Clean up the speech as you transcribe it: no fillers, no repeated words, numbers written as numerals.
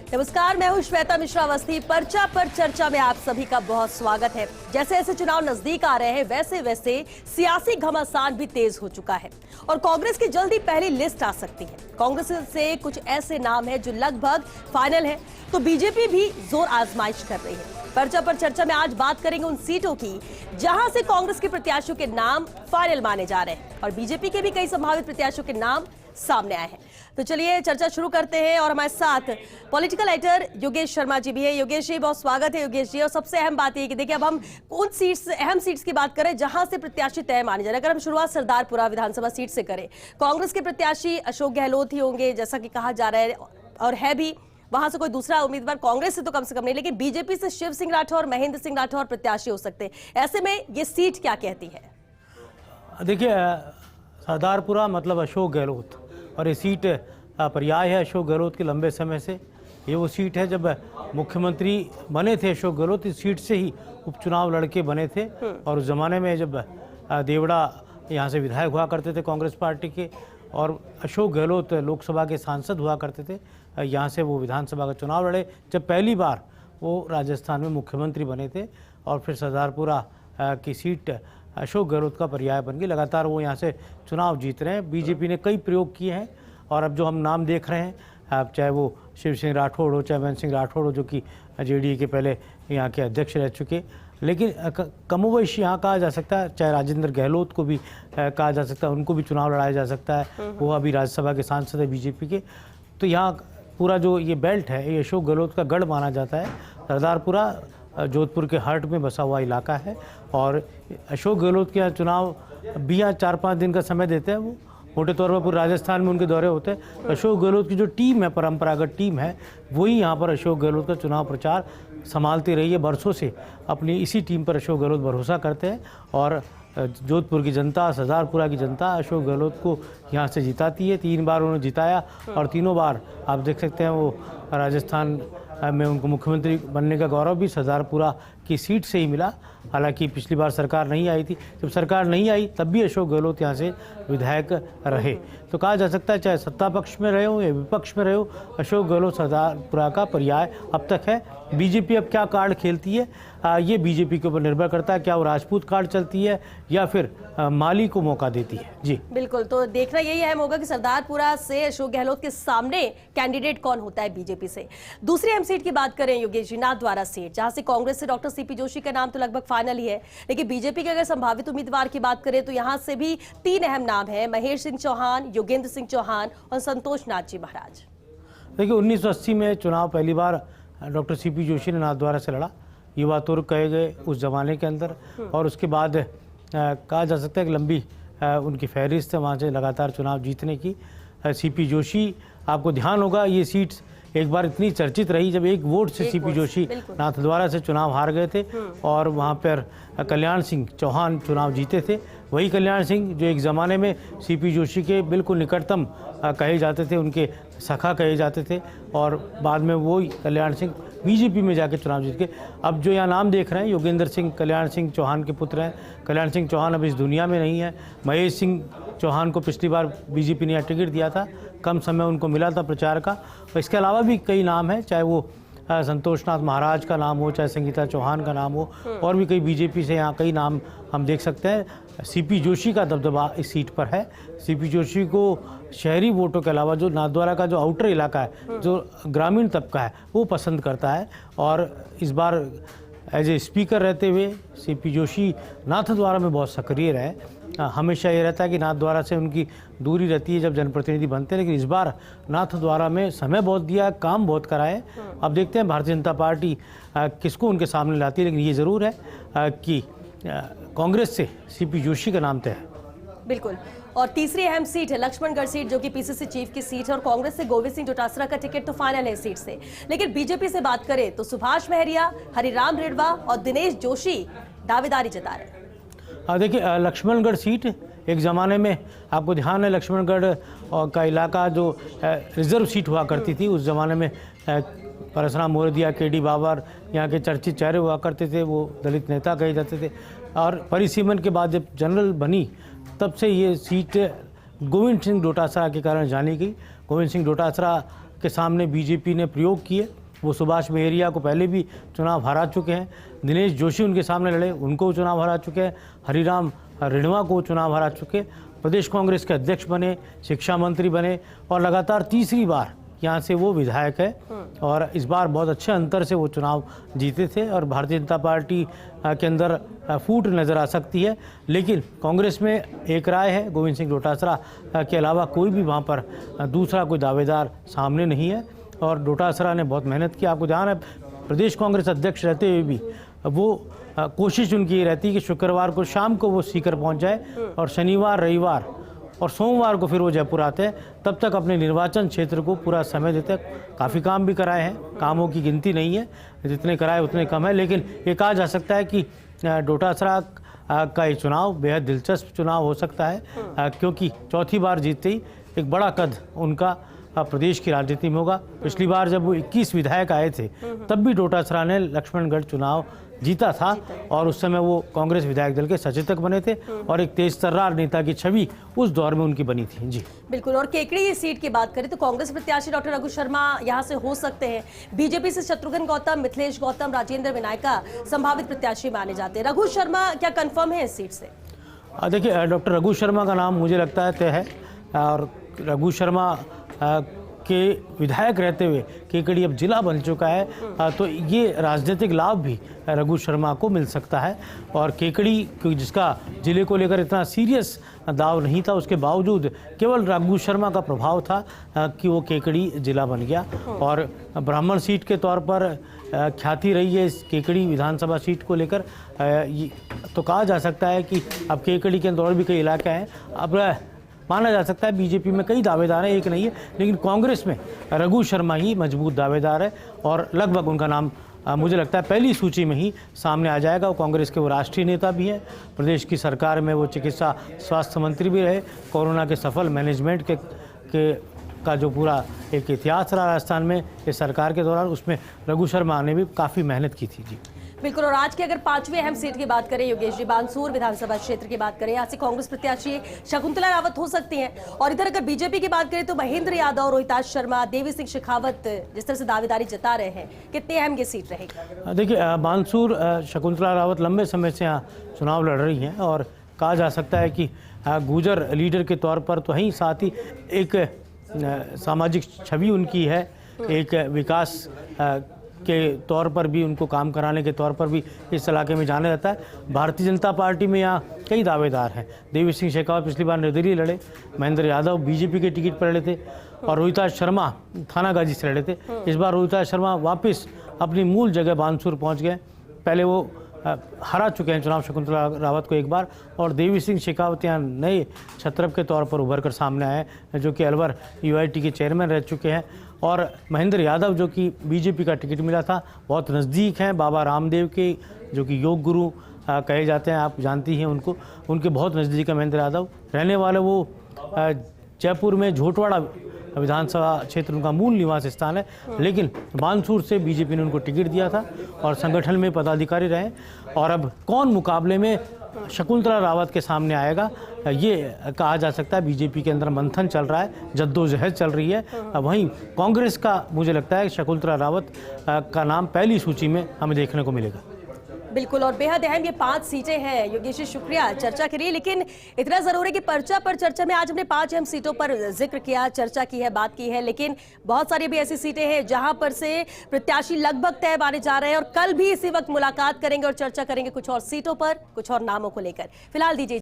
नमस्कार, मैं हूं श्वेता मिश्रा अवस्थी। पर्चा पर चर्चा में आप सभी का बहुत स्वागत है। जैसे जैसे चुनाव नजदीक आ रहे हैं वैसे वैसे सियासी घमासान भी तेज हो चुका है और कांग्रेस की जल्दी पहली लिस्ट आ सकती है। कांग्रेस से कुछ ऐसे नाम है जो लगभग फाइनल है, तो बीजेपी भी जोर आजमाइश कर रही है। पर्चा पर चर्चा में आज बात करेंगे उन सीटों की जहां से कांग्रेस के प्रत्याशियों के नाम फाइनल माने जा रहे हैं और बीजेपी के भी कई संभावित प्रत्याशियों के नाम सामने आए हैं। तो चलिए चर्चा शुरू करते हैं और हमारे साथ पॉलिटिकल राइटर योगेश शर्मा जी भी है। योगेश जी, बहुत स्वागत है। योगेश जी, और सबसे अहम बात यह कि देखिए अब हम उन अहम सीट्स की बात करें जहां से प्रत्याशी तय माने जा रहे हैं। अगर हम शुरुआत सरदारपुरा विधानसभा सीट से करें, कांग्रेस के प्रत्याशी अशोक गहलोत ही होंगे जैसा कि कहा जा रहा है, और है भी। वहां से कोई दूसरा उम्मीदवार कांग्रेस से तो कम से कम नहीं, लेकिन बीजेपी से शिव सिंह राठौर, महेंद्र सिंह राठौर प्रत्याशी हो सकते हैं। ऐसे में ये सीट क्या कहती है? देखिए, सरदारपुरा मतलब अशोक गहलोत, और ये सीट पर्याय है अशोक गहलोत के लंबे समय से। ये वो सीट है जब मुख्यमंत्री बने थे अशोक गहलोत, इस सीट से ही उपचुनाव लड़के बने थे। और उस ज़माने में जब देवड़ा यहाँ से विधायक हुआ करते थे कांग्रेस पार्टी के, और अशोक गहलोत लोकसभा के सांसद हुआ करते थे, यहाँ से वो विधानसभा का चुनाव लड़े जब पहली बार वो राजस्थान में मुख्यमंत्री बने थे। और फिर सरदारपुरा की सीट अशोक गहलोत का पर्याय बन गई। लगातार वो यहाँ से चुनाव जीत रहे हैं। बीजेपी ने कई प्रयोग किए हैं और अब जो हम नाम देख रहे हैं, चाहे वो शिव सिंह राठौड़ हो, चाहे महेंद्र सिंह राठौड़ हो, जो कि जेडीए के पहले यहाँ के अध्यक्ष रह चुके, लेकिन कमोवेश यहाँ कहा जा सकता है, चाहे राजेंद्र गहलोत को भी कहा जा सकता है, उनको भी चुनाव लड़ाया जा सकता है। वो अभी राज्यसभा के सांसद है बीजेपी के। तो यहाँ पूरा जो ये बेल्ट है ये अशोक गहलोत का गढ़ माना जाता है। सरदारपुरा जोधपुर के हार्ट में बसा हुआ इलाका है और अशोक गहलोत के यहाँ चुनाव भी यहाँ 4-5 दिन का समय देते हैं। वो मोटे तौर पर पूरे राजस्थान में उनके दौरे होते हैं। अशोक गहलोत की जो टीम है, परंपरागत टीम है, वही यहाँ पर अशोक गहलोत का चुनाव प्रचार संभालती रही है। बरसों से अपनी इसी टीम पर अशोक गहलोत भरोसा करते हैं और जोधपुर की जनता, सरदारपुरा की जनता अशोक गहलोत को यहाँ से जिताती है। 3 बार उन्होंने जिताया और तीनों बार आप देख सकते हैं वो राजस्थान में उनको मुख्यमंत्री बनने का गौरव भी सरदारपुरा की सीट से ही मिला। हालांकि पिछली बार सरकार नहीं आई थी, जब सरकार नहीं आई तब भी अशोक गहलोत यहाँ से विधायक रहे। तो कहा जा सकता है चाहे सत्ता पक्ष में रहे हो या विपक्ष में रहे हो, अशोक गहलोत सरदारपुरा का पर्याय अब तक है। बीजेपी अब क्या कार्ड खेलती है ये बीजेपी के ऊपर निर्भर करता है। क्या वो राजपूत कार्ड चलती है या फिर माली को मौका देती है? जी बिल्कुल, तो देखना यही अहम होगा कि सरदारपुरा से अशोक गहलोत के सामने कैंडिडेट कौन होता है बीजेपी से। दूसरी अहम सीट की बात करें योगेश जी, नाथद्वारा सीट, जहां से कांग्रेस से डॉक्टर सीपी जोशी का नाम तो लगभग फाइनल ही है, लेकिन बीजेपी के अगर संभावित उम्मीदवार की बात करें तो यहाँ से भी 3 अहम नाम है, महेश सिंह चौहान, योगेंद्र सिंह चौहान और संतोष नाथ जी महाराज। देखिए, 1980 में चुनाव पहली बार डॉक्टर सीपी जोशी ने नाथद्वारा से लड़ा, युवा तुर्क कहे गए उस जमाने के अंदर। और उसके बाद कहा जा सकता है कि लंबी उनकी फहरिस्त है वहाँ से लगातार चुनाव जीतने की। सीपी जोशी, आपको ध्यान होगा ये सीट एक बार इतनी चर्चित रही जब एक वोट से सीपी जोशी नाथद्वारा से चुनाव हार गए थे और वहाँ पर कल्याण सिंह चौहान चुनाव जीते थे। वही कल्याण सिंह जो एक ज़माने में सीपी जोशी के बिल्कुल निकटतम कहे जाते थे, उनके सखा कहे जाते थे, और बाद में वही कल्याण सिंह बीजेपी में जाके चुनाव जीत के। अब जो यहाँ नाम देख रहे हैं योगेंद्र सिंह कल्याण सिंह चौहान के पुत्र हैं। कल्याण सिंह चौहान अब इस दुनिया में नहीं है। महेश सिंह चौहान को पिछली बार बीजेपी ने यहाँ टिकट दिया था, कम समय उनको मिला था प्रचार का। और इसके अलावा भी कई नाम हैं, चाहे वो संतोष नाथ महाराज का नाम हो, चाहे संगीता चौहान का नाम हो, और भी कई बीजेपी से यहाँ कई नाम हम देख सकते हैं। सीपी जोशी का दबदबा इस सीट पर है। सीपी जोशी को शहरी वोटों के अलावा जो नाथद्वारा का जो आउटर इलाका है, जो ग्रामीण तबका है, वो पसंद करता है। और इस बार एज ए स्पीकर रहते हुए सीपी जोशी नाथद्वारा में बहुत सक्रिय रहे। हमेशा ये रहता है कि नाथद्वारा से उनकी दूरी रहती है जब जनप्रतिनिधि बनते हैं, लेकिन इस बार नाथद्वारा में समय बहुत दिया, काम बहुत कराए। अब देखते हैं भारतीय जनता पार्टी किसको उनके सामने लाती है, लेकिन ये ज़रूर है कि कांग्रेस से सीपी जोशी का नाम तय है। बिल्कुल। और तीसरी अहम सीट है लक्ष्मणगढ़ सीट, जो कि पीसीसी चीफ की सीट है, और कांग्रेस से गोविंद सिंह डोटासरा का टिकट तो फाइनल है इस सीट से। लेकिन बीजेपी से बात करें तो सुभाष महरिया, हरिराम रिड़वा और दिनेश जोशी दावेदारी जता रहे हैं। देखिए, लक्ष्मणगढ़ सीट एक ज़माने में आपको ध्यान है, लक्ष्मणगढ़ का इलाका जो रिजर्व सीट हुआ करती थी, उस ज़माने में परशुराम मोरदिया, केडी बाबर यहाँ के चर्चित चेहरे हुआ करते थे, वो दलित नेता कहे जाते थे। और परिसीमन के बाद जब जनरल बनी तब से ये सीट गोविंद सिंह डोटासरा के कारण जानी गई। गोविंद सिंह डोटासरा के सामने बीजेपी ने प्रयोग किए वो सुभाष मेहरिया को पहले भी चुनाव हरा चुके हैं, दिनेश जोशी उनके सामने लड़े, उनको चुनाव हरा चुके हैं, हरिराम रिणवा को चुनाव हरा चुके, प्रदेश कांग्रेस के अध्यक्ष बने, शिक्षा मंत्री बने और लगातार तीसरी बार यहाँ से वो विधायक है और इस बार बहुत अच्छे अंतर से वो चुनाव जीते थे और भारतीय जनता पार्टी के अंदर फूट नज़र आ सकती है। लेकिन कांग्रेस में एक राय है, गोविंद सिंह डोटासरा के अलावा कोई भी वहाँ पर दूसरा कोई दावेदार सामने नहीं है और डोटासरा ने बहुत मेहनत की। आपको ध्यान है प्रदेश कांग्रेस अध्यक्ष रहते हुए भी वो कोशिश उनकी ये रहती है कि शुक्रवार को शाम को वो सीकर पहुँच जाए और शनिवार रविवार और सोमवार को फिर वो जयपुर आते हैं, तब तक अपने निर्वाचन क्षेत्र को पूरा समय देते हैं। काफ़ी काम भी कराए हैं, कामों की गिनती नहीं है, जितने कराए उतने कम है, लेकिन ये कहा जा सकता है कि डोटासरा का ये चुनाव बेहद दिलचस्प चुनाव हो सकता है क्योंकि चौथी बार जीतते ही एक बड़ा कद उनका प्रदेश की राजनीति में होगा। पिछली बार जब वो 21 विधायक आए थे तब भी डोटासरा ने लक्ष्मणगढ़ चुनाव जीता था और उस समय वो कांग्रेस विधायक दल के सचेतक बने थे और एक तेज तर्रार नेता की छवि उस दौर में उनकी बनी थी। जी बिल्कुल। और केकड़ी सीट की बात करें तो कांग्रेस प्रत्याशी डॉक्टर रघु शर्मा यहां से हो सकते हैं, बीजेपी से शत्रुघ्न गौतम, मिथिलेश गौतम, राजेंद्र विनायका संभावित प्रत्याशी माने जाते हैं। रघु शर्मा क्या कंफर्म है इस सीट से? देखिए डॉक्टर रघु शर्मा का नाम मुझे लगता है तय है और रघु शर्मा के विधायक रहते हुए केकड़ी अब जिला बन चुका है तो ये राजनीतिक लाभ भी रघु शर्मा को मिल सकता है और केकड़ी जिसका जिले को लेकर इतना सीरियस दाव नहीं था उसके बावजूद केवल रघु शर्मा का प्रभाव था कि वो केकड़ी जिला बन गया और ब्राह्मण सीट के तौर पर ख्याति रही है इस केकड़ी विधानसभा सीट को लेकर। तो कहा जा सकता है कि अब केकड़ी के अंदर और भी कई इलाके हैं, अब माना जा सकता है बीजेपी में कई दावेदार हैं, एक नहीं है, लेकिन कांग्रेस में रघु शर्मा ही मजबूत दावेदार है और लगभग उनका नाम मुझे लगता है पहली सूची में ही सामने आ जाएगा। वो कांग्रेस के वो राष्ट्रीय नेता भी हैं, प्रदेश की सरकार में वो चिकित्सा स्वास्थ्य मंत्री भी रहे, कोरोना के सफल मैनेजमेंट का जो पूरा एक इतिहास रहा राजस्थान में इस सरकार के दौरान, उसमें रघु शर्मा ने भी काफ़ी मेहनत की थी। जी बिल्कुल। और आज की अगर पांचवें अहम सीट की बात करें, योगेश जी, बानसूर विधानसभा क्षेत्र की बात करें, यहाँ से कांग्रेस प्रत्याशी शकुंतला रावत हो सकती हैं और इधर अगर बीजेपी की बात करें तो महेंद्र यादव, रोहिताश शर्मा, देवी सिंह शेखावत जिस तरह से दावेदारी जता रहे हैं, कितनी अहम ये सीट रहेगी? देखिए बानसूर शकुंतला रावत लंबे समय से यहाँ चुनाव लड़ रही हैं और कहा जा सकता है कि गुर्जर लीडर के तौर पर तो ही साथ ही एक सामाजिक छवि उनकी है, एक विकास के तौर पर भी उनको काम कराने के तौर पर भी इस इलाके में जाना जाता है। भारतीय जनता पार्टी में यहाँ कई दावेदार हैं, देवी सिंह शेखावत पिछली बार निर्दलीय लड़े, महेंद्र यादव बीजेपी के टिकट पर लड़े थे और रोहिताश शर्मा थानागाजी से लड़े थे। इस बार रोहिताश शर्मा वापस अपनी मूल जगह बानसूर पहुँच गए, पहले वो हरा चुके हैं चुनाव शकुंतला रावत को एक बार और देवी सिंह शेखावत यहाँ नए छत्रप के तौर पर उभर कर सामने आए हैं जो कि अलवर यूआईटी के चेयरमैन रह चुके हैं और महेंद्र यादव जो कि बीजेपी का टिकट मिला था बहुत नज़दीक हैं बाबा रामदेव के, जो कि योग गुरु कहे जाते हैं, आप जानती हैं उनको, उनके बहुत नज़दीक है महेंद्र यादव। रहने वाले वो जयपुर में झोटवाड़ा विधानसभा क्षेत्र उनका मूल निवास स्थान है, लेकिन बानसूर से बीजेपी ने उनको टिकट दिया था और संगठन में पदाधिकारी रहे और अब कौन मुकाबले में शकुंतला रावत के सामने आएगा ये कहा जा सकता है। बीजेपी के अंदर मंथन चल रहा है, जद्दोजहद चल रही है। वहीं कांग्रेस का मुझे लगता है शकुंतला रावत का नाम पहली सूची में हमें देखने को मिलेगा। बिल्कुल। और बेहद अहम ये 5 सीटें हैं। योगेश जी शुक्रिया चर्चा के लिए, लेकिन इतना जरूर है कि पर्चा पर चर्चा में आज हमने 5 अहम सीटों पर जिक्र किया, चर्चा की है, बात की है, लेकिन बहुत सारी भी ऐसी सीटें हैं जहां पर से प्रत्याशी लगभग तय माने जा रहे हैं और कल भी इसी वक्त मुलाकात करेंगे और चर्चा करेंगे कुछ और सीटों पर, कुछ और नामों को लेकर। फिलहाल दीजिए